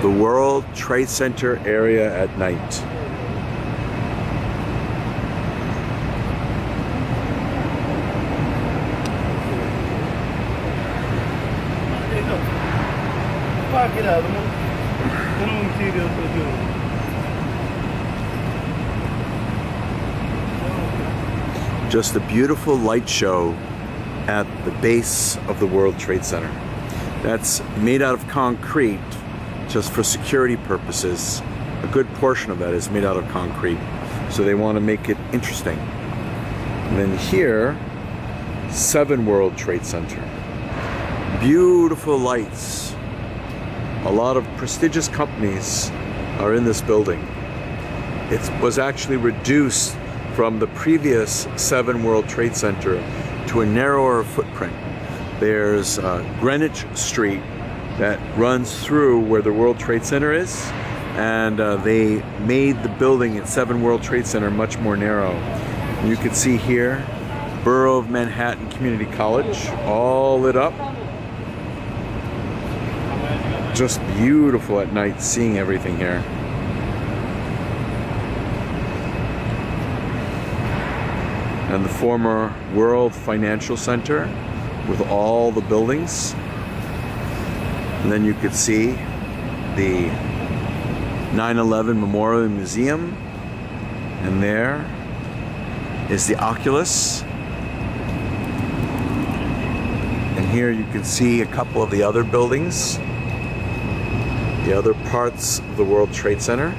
the World Trade Center area at night. Just a beautiful light show at the base of the World Trade Center. That's made out of concrete just for security purposes. A good portion of that is made out of concrete, so they want to make it interesting. And then here, 7 World Trade Center. Beautiful lights. A lot of prestigious companies are in this building. It was actually reduced from the previous 7 World Trade Center to a narrower footprint. There's Greenwich Street that runs through where the World Trade Center is, and they made the building at 7 World Trade Center much more narrow. And you can see here, Borough of Manhattan Community College, all lit up. Just beautiful at night seeing everything here. And the former World Financial Center with all the buildings. And then you could see the 9/11 Memorial Museum. And there is the Oculus. And here you can see a couple of the other buildings, the other parts of the World Trade Center.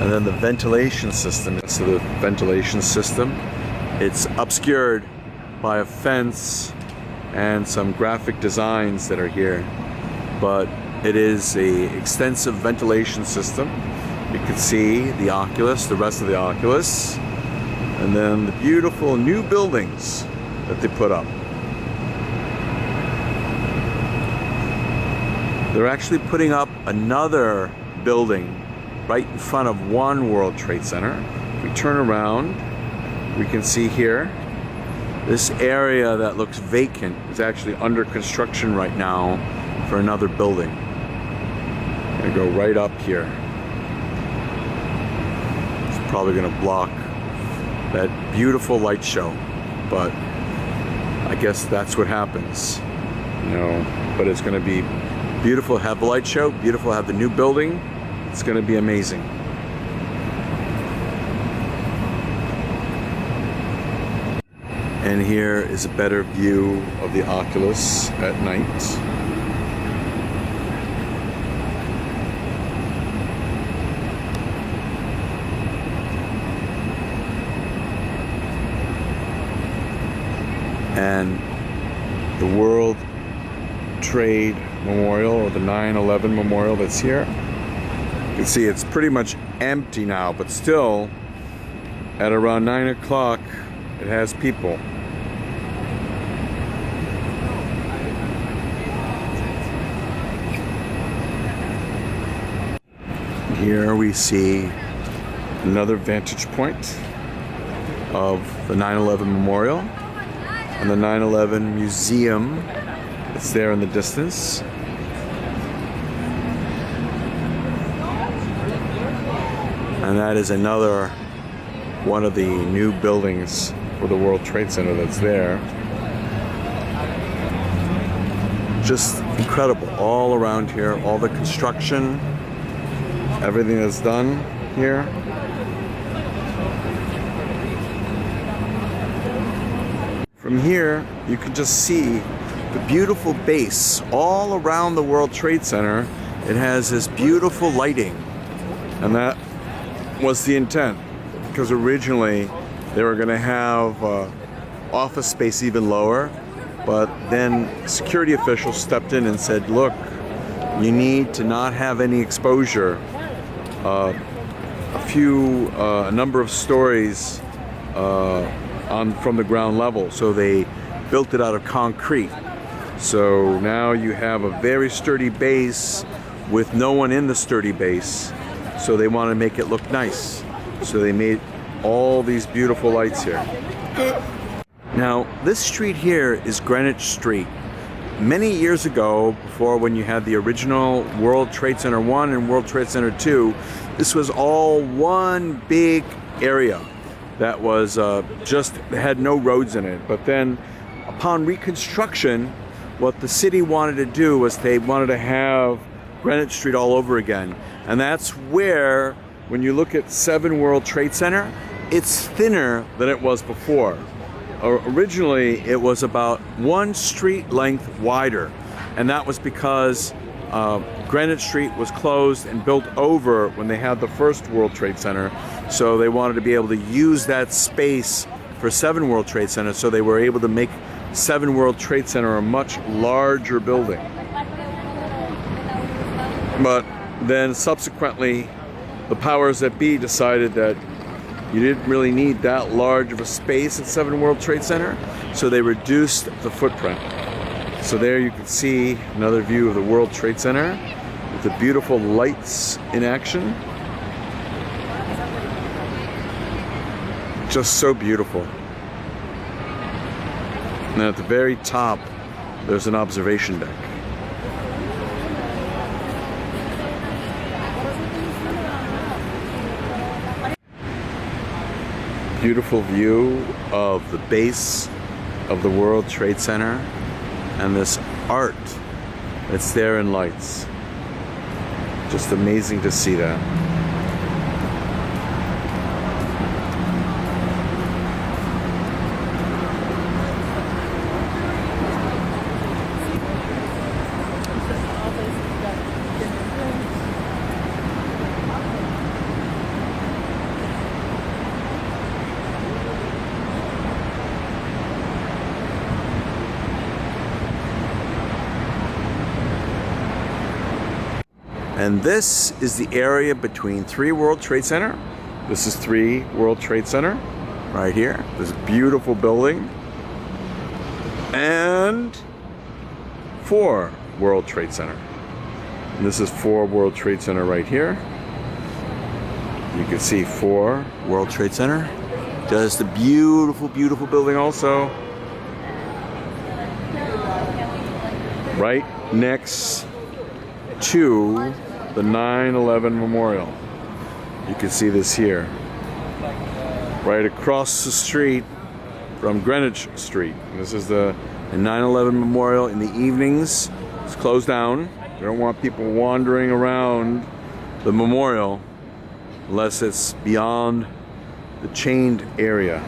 And then the ventilation system. So the ventilation system, it's obscured by a fence and some graphic designs that are here. But it is a extensive ventilation system. You can see the Oculus, the rest of the Oculus, and then the beautiful new buildings that they put up. They're actually putting up another building right in front of 1 World Trade Center. If we turn around, we can see here, this area that looks vacant is actually under construction right now for another building. I'm gonna go right up here. It's probably gonna block that beautiful light show, but I guess that's what happens, you know. But it's gonna be beautiful to have the light show, beautiful to have the new building. It's going to be amazing. And here is a better view of the Oculus at night. And the World Trade Memorial, or the 9/11 Memorial that's here. You can see it's pretty much empty now, but still at around 9 o'clock it has people. Here we see another vantage point of the 9/11 Memorial and the 9/11 Museum. It's there in the distance. And that is another one of the new buildings for the World Trade Center that's there. Just incredible all around here, all the construction, everything that's done here. From here, you can just see the beautiful base all around the World Trade Center. It has this beautiful lighting, and that was the intent, because originally they were going to have office space even lower, but then security officials stepped in and said, look, you need to not have any exposure a number of stories from the ground level, so they built it out of concrete. So now you have a very sturdy base with no one in the sturdy base. So they want to make it look nice. So they made all these beautiful lights here. Now, this street here is Greenwich Street. many years ago, before when you had the original World Trade Center 1 and World Trade Center 2, this was all one big area that was just had no roads in it. But then upon reconstruction, what the city wanted to do was they wanted to have Greenwich Street all over again. And that's where, when you look at 7 World Trade Center, it's thinner than it was before. Originally, it was about 1 street length wider, and that was because Greenwich Street was closed and built over when they had the first World Trade Center. So they wanted to be able to use that space for 7 World Trade Center, so they were able to make 7 World Trade Center a much larger building. But then subsequently, the powers that be decided that you didn't really need that large of a space at 7 World Trade Center, so they reduced the footprint. So there you can see another view of the World Trade Center with the beautiful lights in action. Just so beautiful. And at the very top, there's an observation deck. Beautiful view of the base of the World Trade Center and this art that's there in lights. Just amazing to see that. And this is the area between 3 World Trade Center. This is 3 World Trade Center right here. This beautiful building. And 4 World Trade Center. And this is 4 World Trade Center right here. You can see 4 World Trade Center. Just a beautiful, beautiful building also. Right next to the 9/11 Memorial. You can see this here. Right across the street from Greenwich Street. This is the 9/11 Memorial. In the evenings, it's closed down. They don't want people wandering around the memorial unless it's beyond the chained area.